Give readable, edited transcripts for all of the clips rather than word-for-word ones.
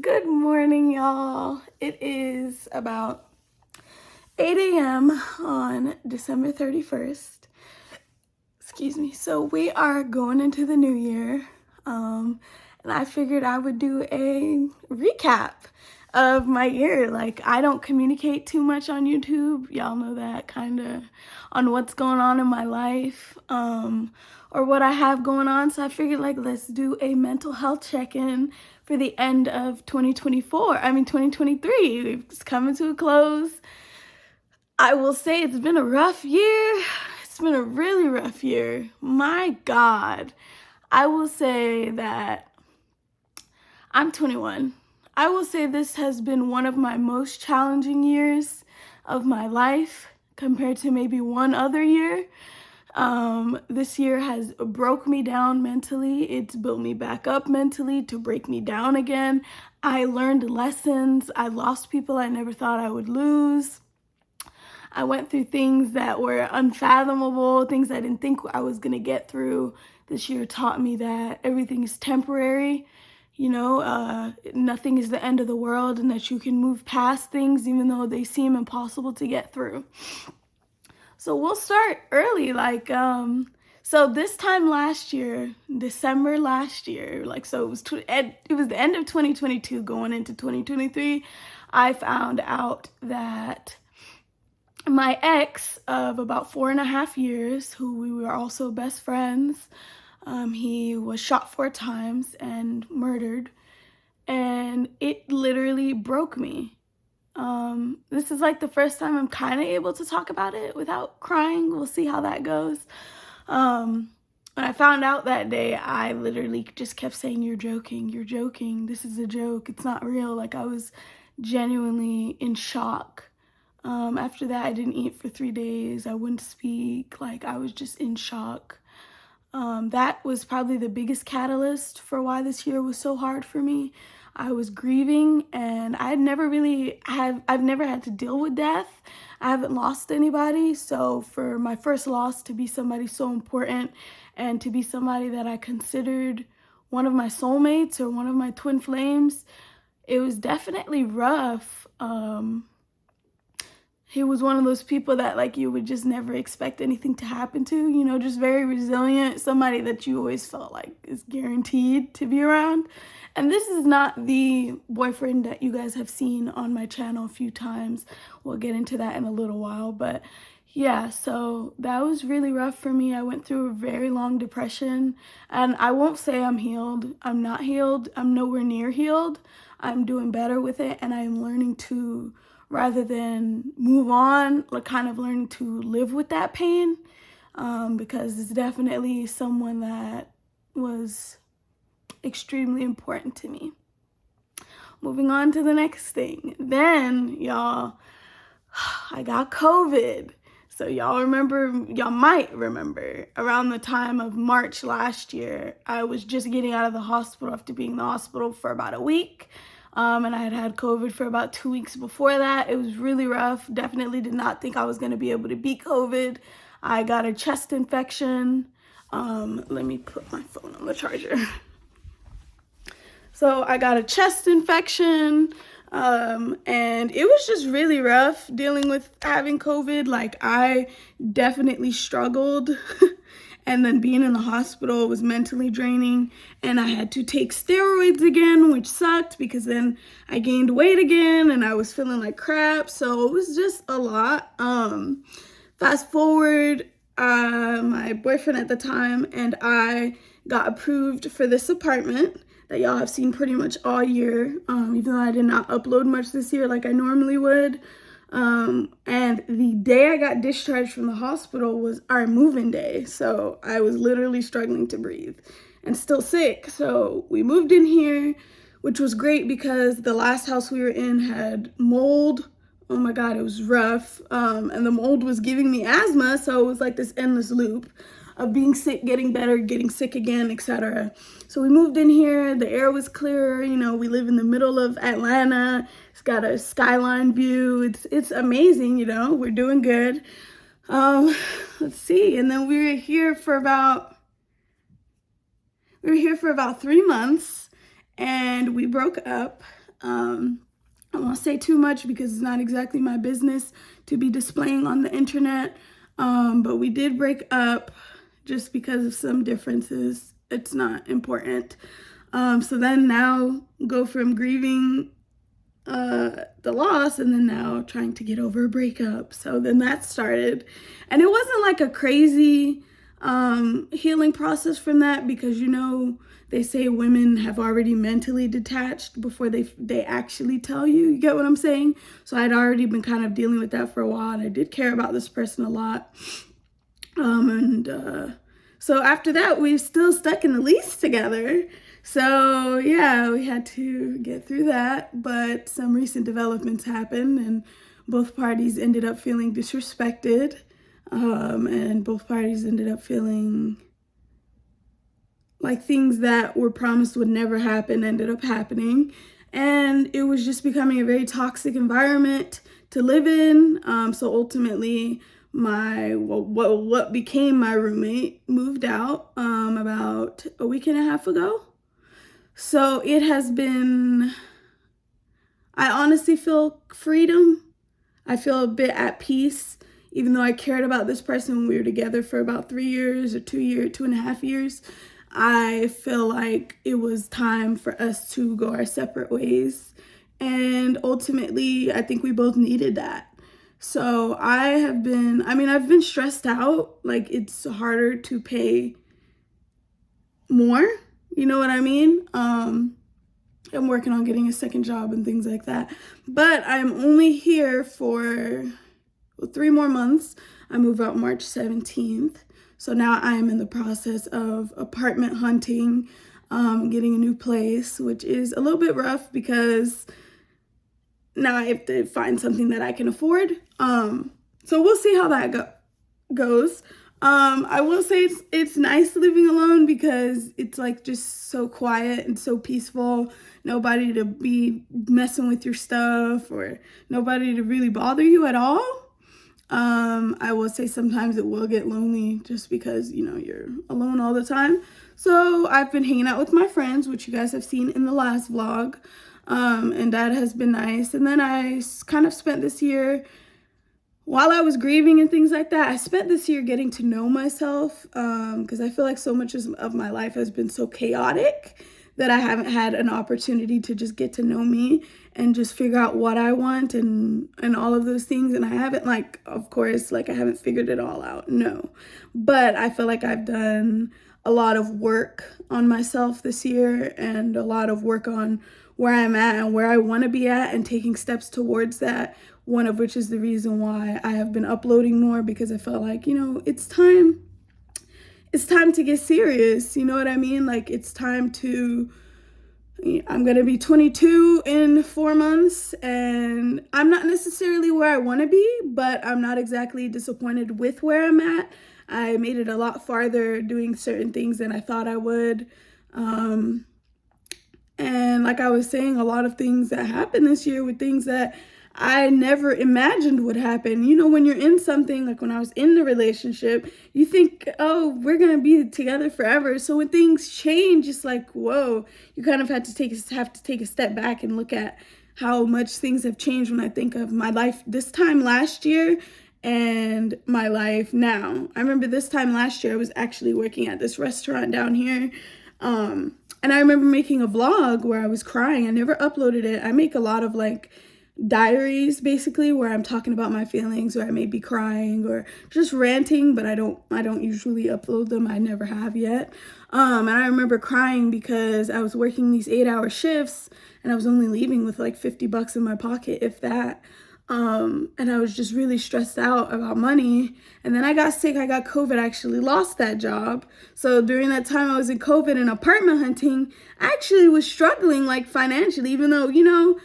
Good morning, y'all. It is about 8 a.m. on December 31st. Excuse me. So we are going into the new year. And I figured I would do a recap of my year. Like, I don't communicate too much on YouTube. Y'all know that, kind of, on what's going on in my life, or what I have going on. So I figured, like, let's do a mental health check-in for the end of 2023. It's coming to a close. I will say it's been a rough year. It's been a really rough year. My God. I will say that I'm 21. I will say this has been one of my most challenging years of my life compared to maybe one other year. This year has broke me down mentally. It's built me back up mentally to break me down again. I learned lessons. I lost people I never thought I would lose. I went through things that were unfathomable, things I didn't think I was going to get through. This year taught me that everything is temporary, nothing is the end of the world, and that you can move past things even though they seem impossible to get through. So we'll start early, so this time last year, December last year, so it was the end of 2022 going into 2023, I found out that my ex of about 4.5 years, who we were also best friends, he was shot 4 times and murdered, and it literally broke me. This is like the first time I'm kind of able to talk about it without crying. We'll see how that goes. When I found out that day, I literally just kept saying, you're joking, this is a joke, it's not real. I was genuinely in shock. After that, I didn't eat for 3 days. I wouldn't speak. I was just in shock. That was probably the biggest catalyst for why this year was so hard for me. I was grieving, and I've never had to deal with death. I haven't lost anybody. So for my first loss to be somebody so important and to be somebody that I considered one of my soulmates or one of my twin flames, it was definitely rough. He was one of those people that you would just never expect anything to happen to, just very resilient, somebody that you always felt like is guaranteed to be around. And this is not the boyfriend that you guys have seen on my channel a few times. We'll get into that in a little while, but yeah, so that was really rough for me. I went through a very long depression, and I won't say I'm healed. I'm not healed. I'm nowhere near healed. I'm doing better with it, and I'm learning to, rather than move on, kind of learning to live with that pain, because it's definitely someone that was extremely important to me. Moving on to the next thing. Then, y'all, I got COVID. So y'all might remember, around the time of March last year, I was just getting out of the hospital after being in the hospital for about a week. And I had COVID for about 2 weeks before that. It was really rough. Definitely did not think I was going to be able to beat COVID. I got a chest infection. Let me put my phone on the charger. So I got a chest infection, and it was just really rough dealing with having COVID. I definitely struggled. And then being in the hospital was mentally draining, and I had to take steroids again, which sucked because then I gained weight again and I was feeling like crap. So it was just a lot. Fast forward, my boyfriend at the time and I got approved for this apartment that y'all have seen pretty much all year, even though I did not upload much this year like I normally would. And the day I got discharged from the hospital was our move-in day. So I was literally struggling to breathe and still sick. So we moved in here, which was great because the last house we were in had mold. Oh my God, it was rough. And the mold was giving me asthma. So it was like this endless loop of being sick, getting better, getting sick again, etc. So we moved in here. The air was clearer. We live in the middle of Atlanta. It's got a skyline view. It's amazing. We're doing good. Let's see. And then we were here for about 3 months, and we broke up. I won't say too much because it's not exactly my business to be displaying on the internet. But we did break up just because of some differences. It's not important. So then now go from grieving the loss and then now trying to get over a breakup. So then that started. And it wasn't like a crazy healing process from that because, you know, they say women have already mentally detached before they actually tell you. You get what I'm saying? So I'd already been kind of dealing with that for a while, and I did care about this person a lot. So after that, we still stuck in the lease together. So yeah, we had to get through that. But some recent developments happened, and both parties ended up feeling disrespected. And both parties ended up feeling like things that were promised would never happen ended up happening. And it was just becoming a very toxic environment to live in. So ultimately, what became my roommate moved out about a week and a half ago. So it has been, I honestly feel freedom. I feel a bit at peace, even though I cared about this person when we were together for about 3 years or 2.5 years. I feel like it was time for us to go our separate ways. And ultimately, I think we both needed that. So I've been stressed out. Like, it's harder to pay more. You know what I mean? I'm working on getting a second job and things like that. But I'm only here for 3 more months. I move out March 17th. So now I am in the process of apartment hunting, getting a new place, which is a little bit rough because now I have to find something that I can afford. So we'll see how that goes. I will say it's nice living alone because it's like just so quiet and so peaceful. Nobody to be messing with your stuff or nobody to really bother you at all. I will say sometimes it will get lonely just because, you know, you're alone all the time. So I've been hanging out with my friends, which you guys have seen in the last vlog. And that has been nice. And then I kind of spent this year, while I was grieving and things like that, I spent this year getting to know myself, because I feel like so much of my life has been so chaotic that I haven't had an opportunity to just get to know me and just figure out what I want and all of those things. And I haven't, like, of course, like, I haven't figured it all out, no. But I feel like I've done a lot of work on myself this year and a lot of work on where I'm at and where I want to be at and taking steps towards that, one of which is the reason why I have been uploading more, because I felt like, you know, it's time to get serious, you know what I mean? Like, it's time to, I'm gonna be 22 in 4 months, and I'm not necessarily where I want to be, but I'm not exactly disappointed with where I'm at. I made it a lot farther doing certain things than I thought I would. And like I was saying, a lot of things that happened this year were things that I never imagined would happen. You know, when you're in something, like when I was in the relationship, you think, oh, we're going to be together forever. So when things change, it's like, whoa, you kind of have to take a step back and look at how much things have changed when I think of my life this time last year and my life now. I remember this time last year, I was actually working at this restaurant down here. And I remember making a vlog where I was crying. I never uploaded it. I make a lot of like diaries basically where I'm talking about my feelings, or I may be crying or just ranting, but I don't usually upload them. I never have yet. And I remember crying because I was working these 8-hour shifts and I was only leaving with like $50 in my pocket, if that. And I was just really stressed out about money. And then I got sick, I got COVID, I actually lost that job. So during that time I was in COVID and apartment hunting, I actually was struggling like financially, even though, you know,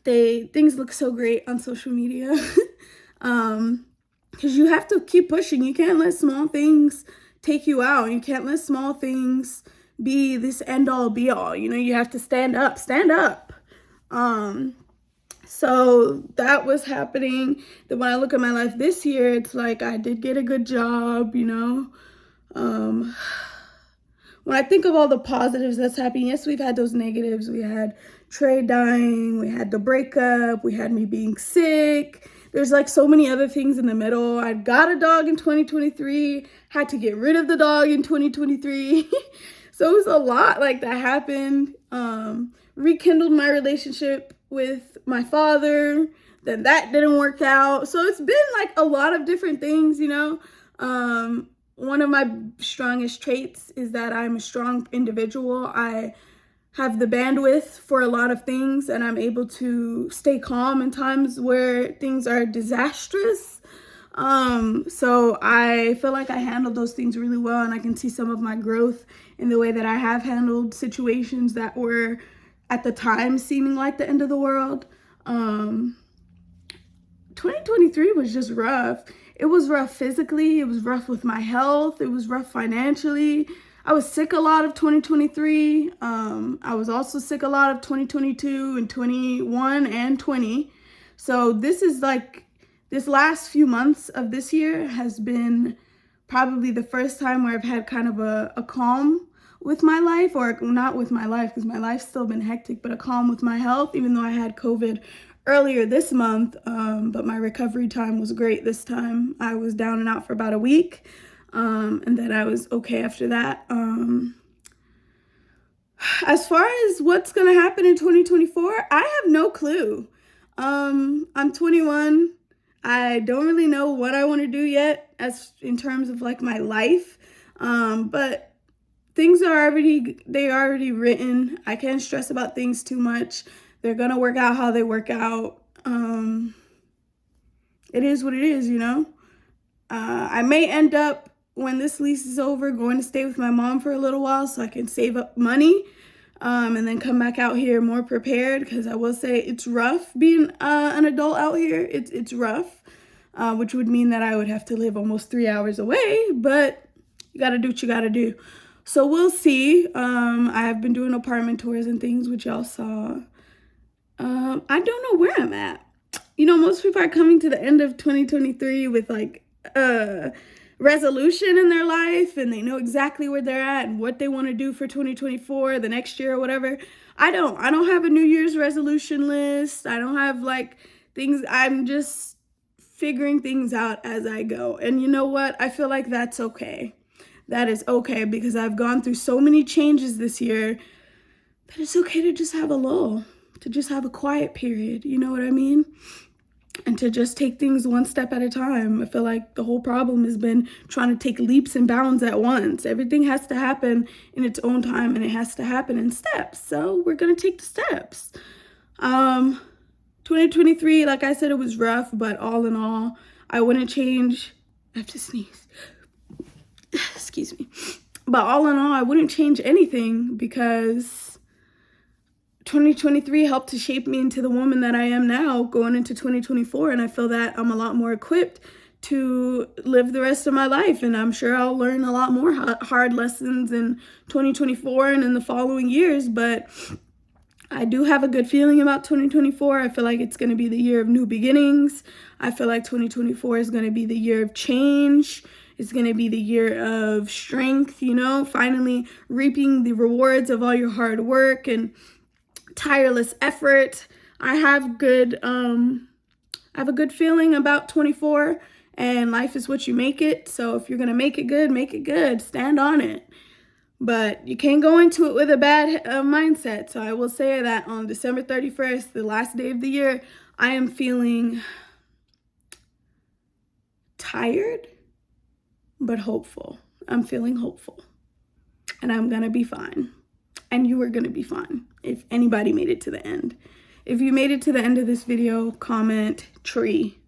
things look so great on social media. Because you have to keep pushing. You can't let small things take you out. You can't let small things be this end all be all. You know, you have to stand up. So that was happening. Then when I look at my life this year, it's like I did get a good job, you know. When I think of all the positives that's happening, yes, we've had those negatives. We had Trey dying, we had the breakup, we had me being sick. There's like so many other things in the middle. I got a dog in 2023, had to get rid of the dog in 2023. So it was a lot like that happened. Rekindled my relationship with my father, then that didn't work out. So it's been like a lot of different things, you know. One of my strongest traits is that I'm a strong individual. I have the bandwidth for a lot of things, and I'm able to stay calm in times where things are disastrous. So I feel like I handled those things really well, and I can see some of my growth in the way that I have handled situations that were at the time seeming like the end of the world. 2023 was just rough. It was rough physically, it was rough with my health, it was rough financially. I was sick a lot of 2023. I was also sick a lot of 2022 and 21 and 20. So this is like, this last few months of this year has been probably the first time where I've had kind of a calm with my life, or not with my life because my life's still been hectic, but a calm with my health, even though I had COVID earlier this month. But my recovery time was great this time. I was down and out for about a week. And then I was okay after that. As far as what's going to happen in 2024, I have no clue. I'm 21. I don't really know what I want to do yet as in terms of like my life. But things are already written. I can't stress about things too much. They're going to work out how they work out. It is what it is, you know. I may end up, when this lease is over, going to stay with my mom for a little while so I can save up money, and then come back out here more prepared, because I will say it's rough being an adult out here. It's rough, which would mean that I would have to live almost 3 hours away, but you got to do what you got to do. So we'll see. I have been doing apartment tours and things, which y'all saw. I don't know where I'm at. You know, most people are coming to the end of 2023 with like resolution in their life, and they know exactly where they're at and what they want to do for 2024, the next year or whatever. I don't have a New Year's resolution list. I don't have like things. I'm just figuring things out as I go. And you know what? I feel like that's okay. That is okay, because I've gone through so many changes this year that it's okay to just have a lull, to just have a quiet period. You know what I mean? And to just take things one step at a time. I feel like the whole problem has been trying to take leaps and bounds at once. Everything has to happen in its own time, and it has to happen in steps. So we're going to take the steps. 2023, like I said, it was rough, but all in all, I wouldn't change. I have to sneeze. Excuse me. But all in all, I wouldn't change anything, because 2023 helped to shape me into the woman that I am now going into 2024. And I feel that I'm a lot more equipped to live the rest of my life. And I'm sure I'll learn a lot more hard lessons in 2024 and in the following years. But I do have a good feeling about 2024. I feel like it's going to be the year of new beginnings. I feel like 2024 is going to be the year of change. It's going to be the year of strength, you know, finally reaping the rewards of all your hard work and tireless effort. I have a good feeling about 24, and life is what you make it. So if you're going to make it good, stand on it. But you can't go into it with a bad mindset. So I will say that on December 31st, the last day of the year, I am feeling tired, but hopeful. I'm feeling hopeful, and I'm going to be fine. And you are going to be fine if anybody made it to the end. If you made it to the end of this video, comment tree.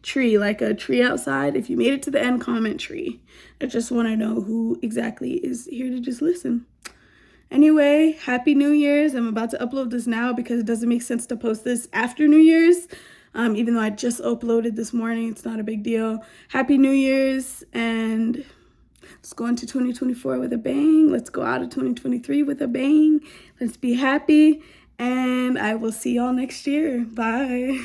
Tree, like a tree outside. If you made it to the end, comment tree. I just want to know who exactly is here to just listen. Anyway, Happy New Year's. I'm about to upload this now because it doesn't make sense to post this after New Year's. Even though I just uploaded this morning, it's not a big deal. Happy New Year's, and let's go into 2024 with a bang. Let's go out of 2023 with a bang. Let's be happy, and I will see y'all next year. Bye.